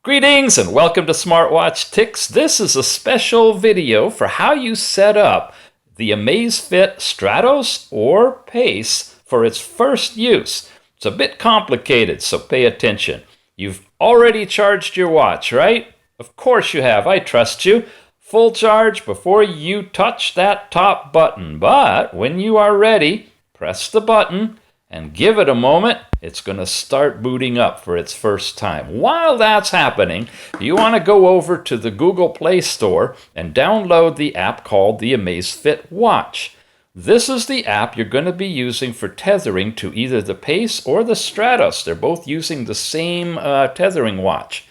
Greetings and welcome to Smartwatch Tips. This is a special video for how you set up the AMAZFIT STRATOS or PACE for its first use. It's a bit complicated, so pay attention. You've already charged your watch, right? Of course you have. I trust you. Full charge before you touch that top button. But when you are ready, press the button and give it a moment. It's going to start booting up for its first time. While that's happening, you want to go over to the Google Play Store and download the app called the AMAZFIT Watch. This is the app you're going to be using for tethering to either the PACE or the STRATOS. They're both using the same tethering watch.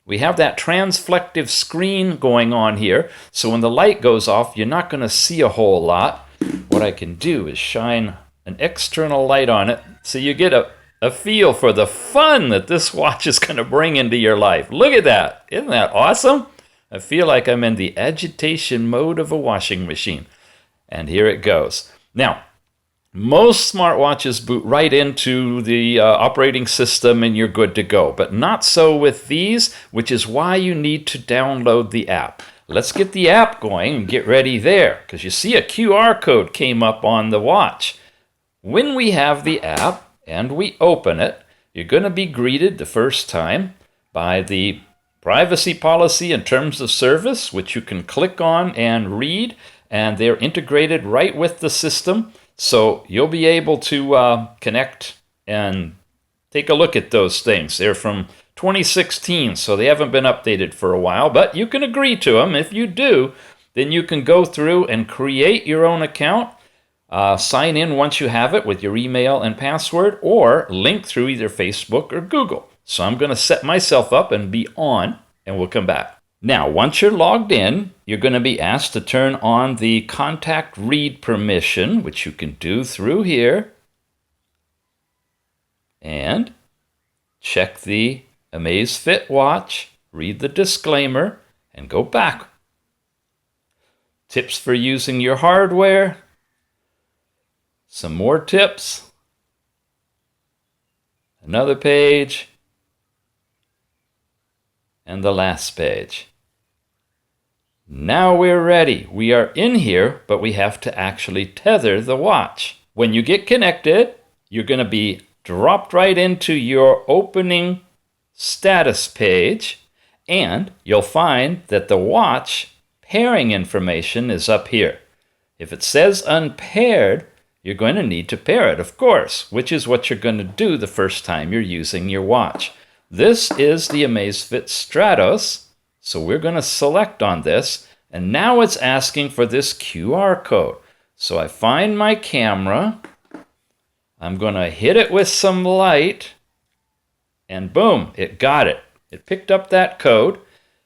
We have that transflective screen going on here, so when the light goes off, you're not going to see a whole lot. What I can do is shine an external light on it so you get a feel for the fun that this watch is going to bring into your life. Look at that. Isn't that awesome? I feel like I'm in the agitation mode of a washing machine. And here it goes. Now, most smartwatches boot right into the operating system and you're good to go, but not so with these, which is why you need to download the app. Let's get the app going and get ready there, because you see a QR code came up on the watch. When we have the app and we open it, you're going to be greeted the first time by the privacy policy and terms of service, which you can click on and read, and they're integrated right with the system, so you'll be able to connect and take a look at those things. They're from 2016, so they haven't been updated for a while, but you can agree to them. If you do, then you can go through and create your own account. Sign in once you have it with your email and password, or link through either Facebook or Google. So I'm going to set myself up and be on, and we'll come back. Now, once you're logged in, you're going to be asked to turn on the contact read permission, which you can do through here, and check the AMAZFIT watch, read the disclaimer, and go back. Tips for using your hardware. Some more tips. Another page. And the last page. Now we're ready. We are in here, but we have to actually tether the watch. When you get connected, you're going to be dropped right into your opening status page, and you'll find that the watch pairing information is up here. If it says unpaired, you're going to need to pair it, of course, which is what you're going to do the first time you're using your watch. This is the AMAZFIT STRATOS, so we're going to select on this, and now it's asking for this QR code. So I find my camera, I'm going to hit it with some light, and boom, it got it. It picked up that code.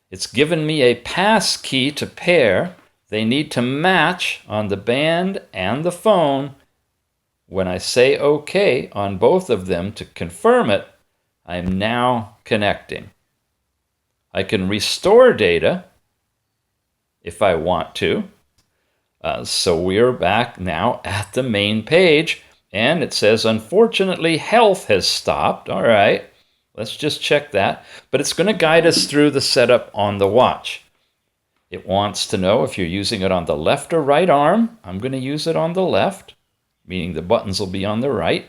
It's given me a pass key to pair. They need to match on the band and the phone. When I say OK on both of them to confirm it, I'm now connecting. I can restore data if I want to. So we're back now at the main page, and it says, unfortunately, health has stopped. All right, let's just check that. But it's going to guide us through the setup on the watch. It wants to know if you're using it on the left or right arm. I'm going to use it on the left, meaning the buttons will be on the right.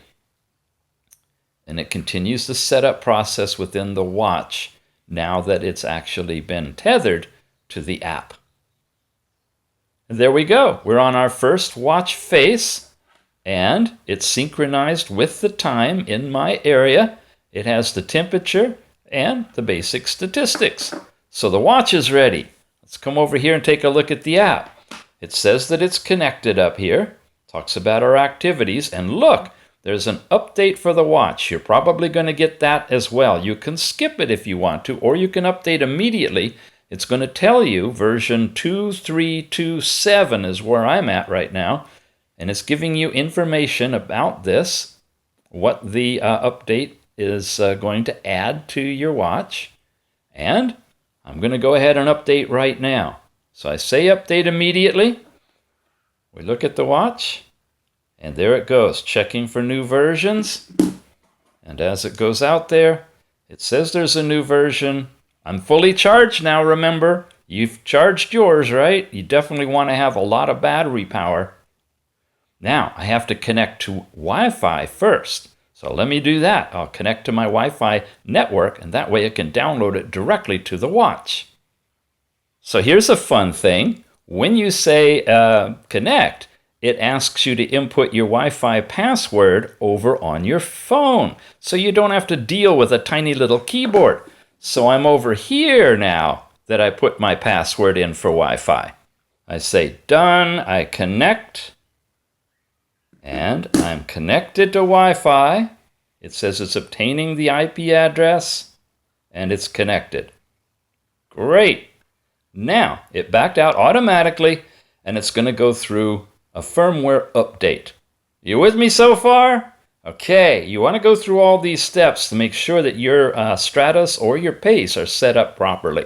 And it continues the setup process within the watch now that it's actually been tethered to the app. And there we go. We're on our first watch face, and it's synchronized with the time in my area. It has the temperature and the basic statistics. So the watch is ready. Let's come over here and take a look at the app. It says that it's connected up here. Talks about our activities, and look, there's an update for the watch. You're probably going to get that as well. You can skip it if you want to, or you can update immediately. It's going to tell you version 2327 is where I'm at right now, and it's giving you information about this, what the update is going to add to your watch, and I'm going to go ahead and update right now. So I say update immediately. We look at the watch. And there it goes, checking for new versions. And as it goes out there, it says there's a new version. I'm fully charged now, remember. You've charged yours, right? You definitely want to have a lot of battery power. Now, I have to connect to Wi-Fi first. So let me do that. I'll connect to my Wi-Fi network, and that way I can download it directly to the watch. So here's a fun thing. When you say connect, it asks you to input your Wi-Fi password over on your phone, so you don't have to deal with a tiny little keyboard. So I'm over here now that I put my password in for Wi-Fi. I say done, I connect, and I'm connected to Wi-Fi. It says it's obtaining the IP address, and it's connected. Great. Now, it backed out automatically, and it's going to go through a firmware update. You with me so far? Okay, you want to go through all these steps to make sure that your Stratos or your Pace are set up properly.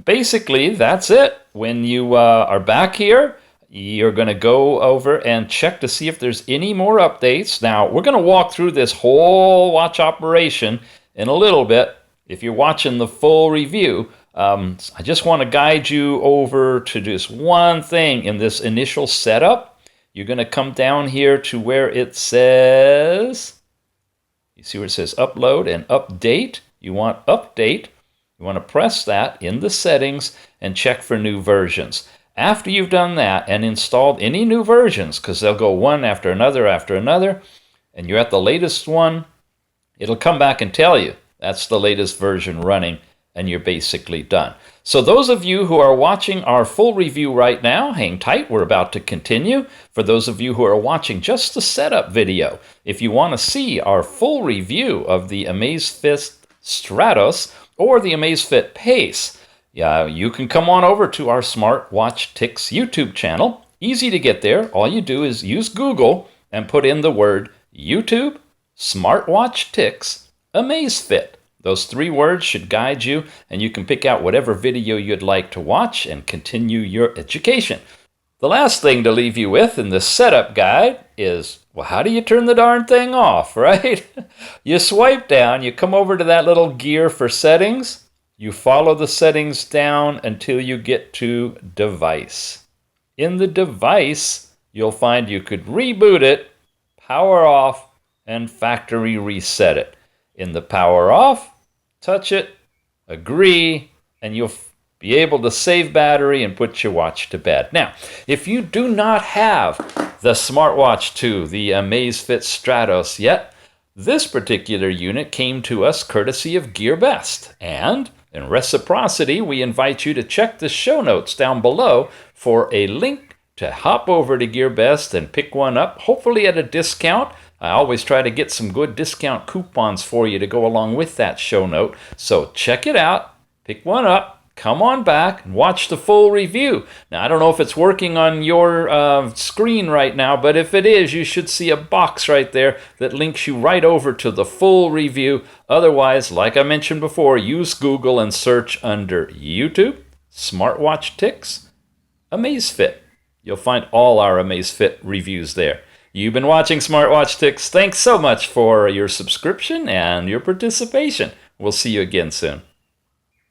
Basically, that's it. When you are back here, you're going to go over and check to see if there's any more updates. Now, we're going to walk through this whole watch operation in a little bit. If you're watching the full review, I just want to guide you over to just one thing in this initial setup. You're going to come down here to where it says, you see where it says upload and update. You want update. You want to press that in the settings and check for new versions. After you've done that and installed any new versions, because they'll go one after another, and you're at the latest one, it'll come back and tell you that's the latest version running, and you're basically done. So those of you who are watching our full review right now, hang tight, we're about to continue. For those of you who are watching just the setup video, if you want to see our full review of the AMAZFIT STRATOS or the AMAZFIT PACE, you can come on over to our Smartwatch Ticks YouTube channel. Easy to get there. All you do is use Google and put in the word YouTube, Smartwatch Ticks, AMAZFIT. Those 3 words should guide you, and you can pick out whatever video you'd like to watch and continue your education. The last thing to leave you with in this setup guide is, well, how do you turn the darn thing off, right? You swipe down, you come over to that little gear for settings, you follow the settings down until you get to device. In the device, you'll find you could reboot it, power off, and factory reset it. In the power off, touch it, agree, and you'll be able to save battery and put your watch to bed. Now, if you do not have the Smartwatch 2, the AMAZFIT STRATOS yet, this particular unit came to us courtesy of Gearbest. And in reciprocity, we invite you to check the show notes down below for a link to hop over to Gearbest and pick one up, hopefully at a discount. I always try to get some good discount coupons for you to go along with that show note. So check it out, pick one up, come on back, and watch the full review. Now, I don't know if it's working on your screen right now, but if it is, you should see a box right there that links you right over to the full review. Otherwise, like I mentioned before, use Google and search under YouTube, Smartwatch Ticks, AMAZFIT. You'll find all our AMAZFIT reviews there. You've been watching Smartwatch Ticks. Thanks so much for your subscription and your participation. We'll see you again soon.